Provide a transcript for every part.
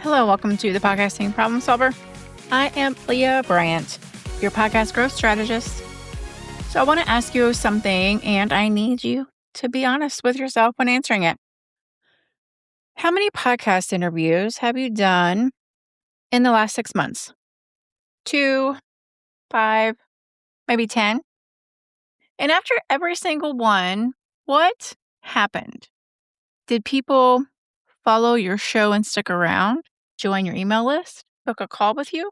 Hello, welcome to the Podcasting Problem Solver. I am Leah Bryant, your podcast growth strategist. So I want to ask you something, and I need you to be honest with yourself when answering it. How many podcast interviews have you done in the last 6 months? 2, 5, maybe 10? And after every single one, what happened? Did people follow your show and stick around, join your email list, book a call with you?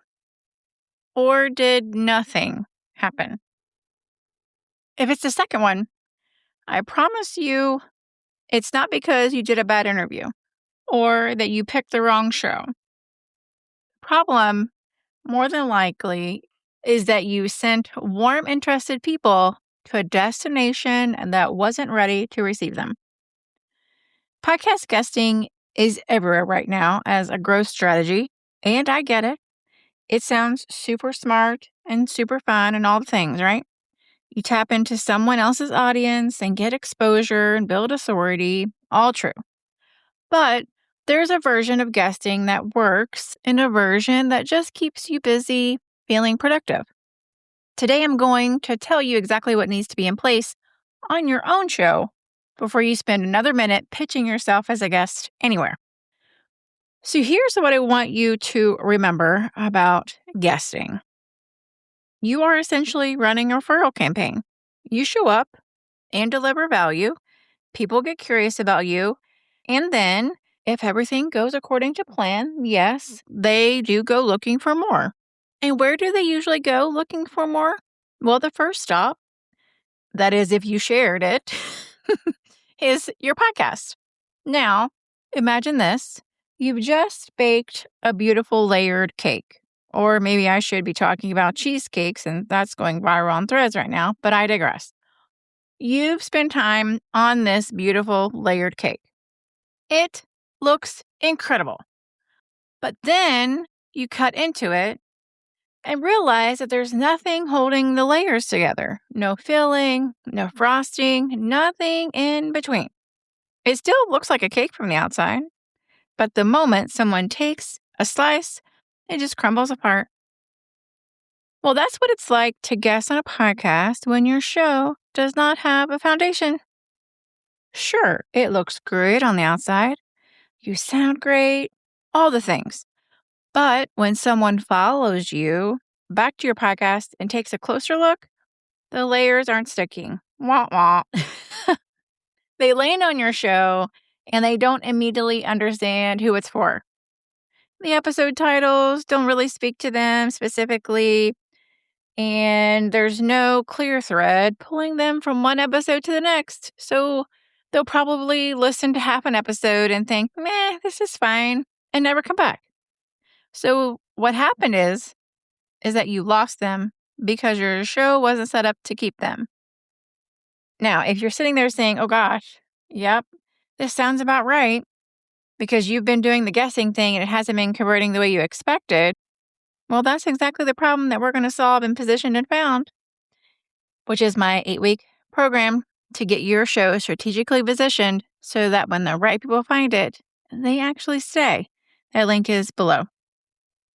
Or did nothing happen? If it's the second one, I promise you it's not because you did a bad interview or that you picked the wrong show. Problem, more than likely, is that you sent warm, interested people to a destination that wasn't ready to receive them. Podcast guesting is everywhere right now as a growth strategy, and I get it. It sounds super smart and super fun and all the things, right? You tap into someone else's audience and get exposure and build authority, all true. But there's a version of guesting that works and a version that just keeps you busy feeling productive. Today, I'm going to tell you exactly what needs to be in place on your own show before you spend another minute pitching yourself as a guest anywhere. So here's what I want you to remember about guesting. You are essentially running a referral campaign. You show up and deliver value. People get curious about you. And then, if everything goes according to plan, yes, they do go looking for more. And where do they usually go looking for more? Well, the first stop, that is, if you shared it, is your podcast. Now, imagine this. You've just baked a beautiful layered cake. Or maybe I should be talking about cheesecakes, and that's going viral on Threads right now, but I digress. You've spent time on this beautiful layered cake. It looks incredible. But then you cut into it and realize that there's nothing holding the layers together. No filling, no frosting, nothing in between. It still looks like a cake from the outside, but the moment someone takes a slice, it just crumbles apart. Well, that's what it's like to guest on a podcast when your show does not have a foundation. Sure, it looks great on the outside. You sound great, all the things. But when someone follows you back to your podcast and takes a closer look, the layers aren't sticking. Wah wah. They land on your show and they don't immediately understand who it's for. The episode titles don't really speak to them specifically, and there's no clear thread pulling them from one episode to the next. So they'll probably listen to half an episode and think, meh, this is fine, and never come back. So what happened is that you lost them because your show wasn't set up to keep them. Now, if you're sitting there saying, oh gosh, yep, this sounds about right, because you've been doing the guessing thing and it hasn't been converting the way you expected, well, that's exactly the problem that we're going to solve in Positioned and Found, which is my 8-week program to get your show strategically positioned so that when the right people find it, they actually stay. That link is below.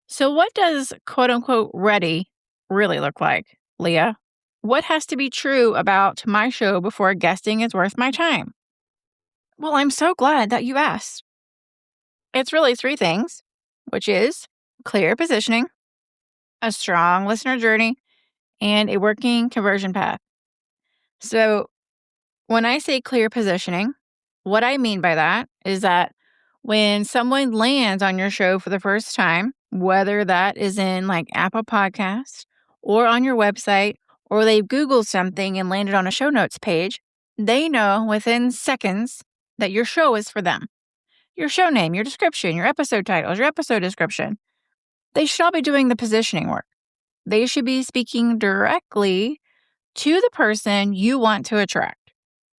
So what does quote unquote ready really look like, Leah? What has to be true about my show before guesting is worth my time? Well, I'm so glad that you asked. It's really 3 things, which is clear positioning, a strong listener journey, and a working conversion path. So when I say clear positioning, what I mean by that is that when someone lands on your show for the first time, whether that is in like Apple Podcasts or on your website, or they've Googled something and landed on a show notes page, they know within seconds that your show is for them. Your show name, your description, your episode titles, your episode description. They should all be doing the positioning work. They should be speaking directly to the person you want to attract.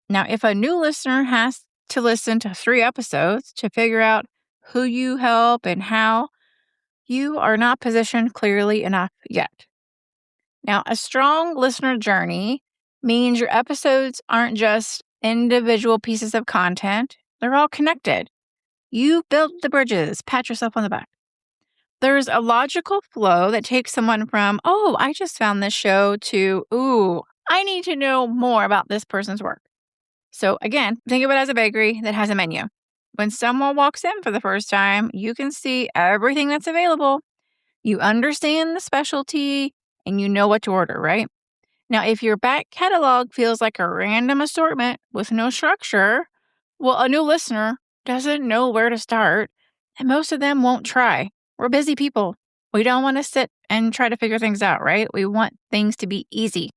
Now, if a new listener has to listen to 3 episodes to figure out who you help and how, you are not positioned clearly enough yet. Now, a strong listener journey means your episodes aren't just individual pieces of content. They're all connected. You built the bridges. Pat yourself on the back. There's a logical flow that takes someone from, oh, I just found this show to, ooh, I need to know more about this person's work. So again, think of it as a bakery that has a menu. When someone walks in for the first time, you can see everything that's available. You understand the specialty and you know what to order, right? Now, if your back catalog feels like a random assortment with no structure, well, a new listener doesn't know where to start, and most of them won't try. We're busy people. We don't want to sit and try to figure things out, right? We want things to be easy.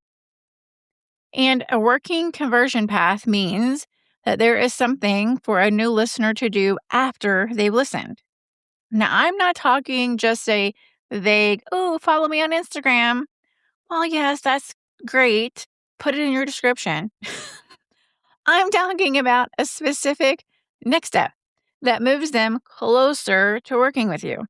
And a working conversion path means that there is something for a new listener to do after they've listened. Now, I'm not talking just a vague, oh, follow me on Instagram. Well, yes, that's great. Put it in your description. I'm talking about a specific next step that moves them closer to working with you.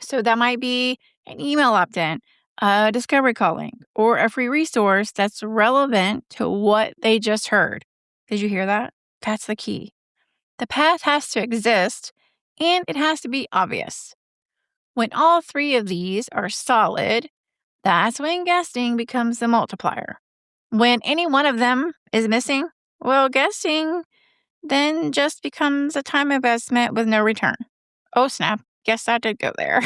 So that might be an email opt-in, a discovery calling, or a free resource that's relevant to what they just heard. Did you hear that? That's the key. The path has to exist and it has to be obvious. When all three of these are solid, that's when guesting becomes the multiplier. When any one of them is missing, well, guesting then just becomes a time investment with no return. Oh, snap. Guess I did go there.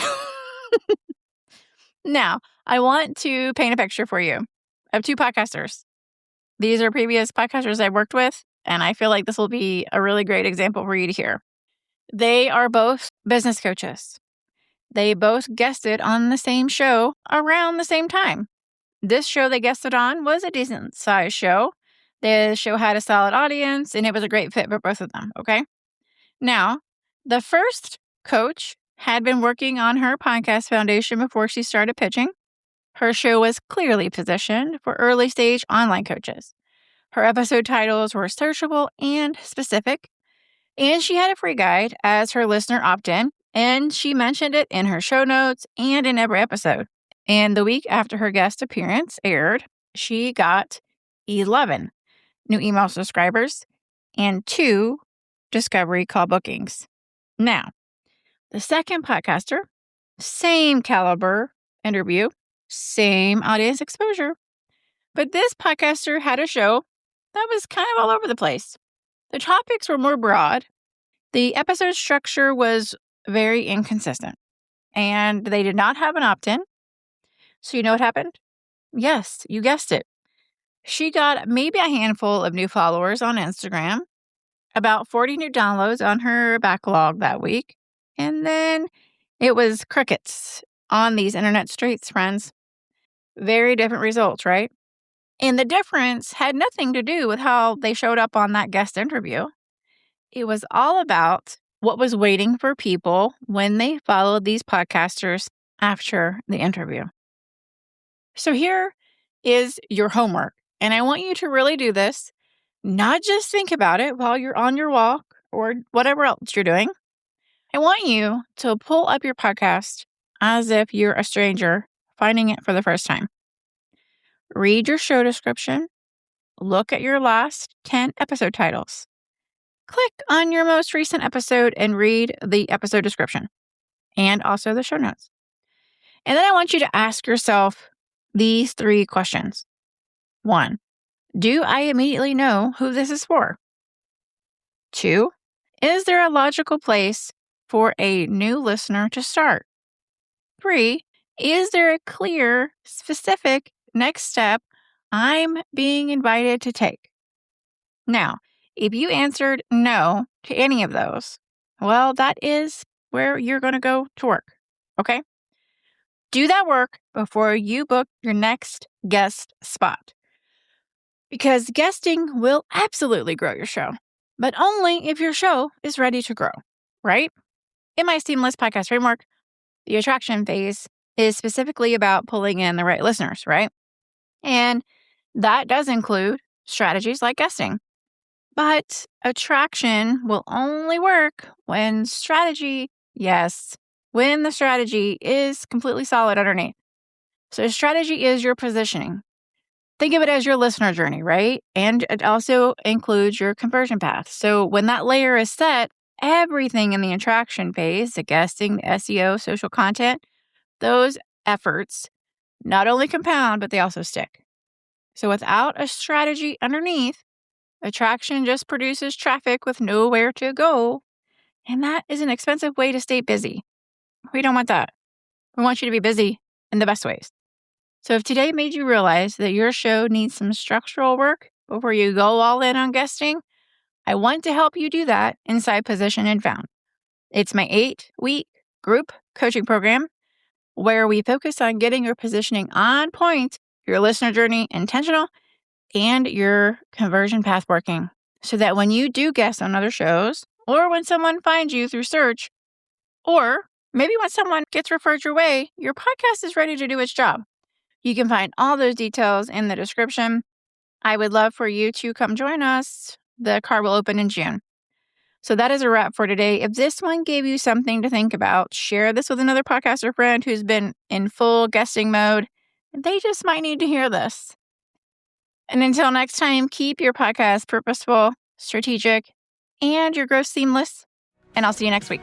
Now, I want to paint a picture for you of two podcasters. These are previous podcasters I've worked with, and I feel like this will be a really great example for you to hear. They are both business coaches. They both guested on the same show around the same time. This show they guested on was a decent sized show. The show had a solid audience, and it was a great fit for both of them, okay? Now, the first coach had been working on her podcast foundation before she started pitching. Her show was clearly positioned for early stage online coaches. Her episode titles were searchable and specific, and she had a free guide as her listener opt-in, and she mentioned it in her show notes and in every episode. And the week after her guest appearance aired, she got 11 new email subscribers and 2 discovery call bookings. Now, the second podcaster, same caliber interview, same audience exposure. But this podcaster had a show that was kind of all over the place. The topics were more broad. The episode structure was very inconsistent. And they did not have an opt-in. So you know what happened? Yes, you guessed it. She got maybe a handful of new followers on Instagram, about 40 new downloads on her backlog that week, and then it was crickets on these internet streets, friends. Very different results, right? And the difference had nothing to do with how they showed up on that guest interview. It was all about what was waiting for people when they followed these podcasters after the interview. So here is your homework, and I want you to really do this, not just think about it while you're on your walk or whatever else you're doing. I want you to pull up your podcast as if you're a stranger finding it for the first time. Read your show description. Look at your last 10 episode titles. Click on your most recent episode and read the episode description and also the show notes. And then I want you to ask yourself these 3 questions. 1, do I immediately know who this is for? 2, is there a logical place for a new listener to start? 3, is there a clear, specific next step I'm being invited to take? Now, if you answered no to any of those, well, that is where you're going to go to work, okay? Do that work before you book your next guest spot. Because guesting will absolutely grow your show, but only if your show is ready to grow, right? In my Seamless Podcast Framework, the attraction phase is specifically about pulling in the right listeners, right? And that does include strategies like guesting. But attraction will only work when the strategy is completely solid underneath. So strategy is your positioning. Think of it as your listener journey, right? And it also includes your conversion path. So when that layer is set, everything in the attraction phase, the guesting, the SEO, social content, those efforts not only compound, but they also stick. So without a strategy underneath, attraction just produces traffic with nowhere to go. And that is an expensive way to stay busy. We don't want that. We want you to be busy in the best ways. So if today made you realize that your show needs some structural work before you go all in on guesting, I want to help you do that inside Position and Found. It's my 8-week group coaching program where we focus on getting your positioning on point, your listener journey intentional, and your conversion path working, so that when you do guest on other shows, or when someone finds you through search, or maybe when someone gets referred your way, your podcast is ready to do its job. You can find all those details in the description. I would love for you to come join us. The card will open in June. So that is a wrap for today. If this one gave you something to think about, share this with another podcaster friend who's been in full guesting mode. They just might need to hear this. And until next time, keep your podcast purposeful, strategic, and your growth seamless. And I'll see you next week.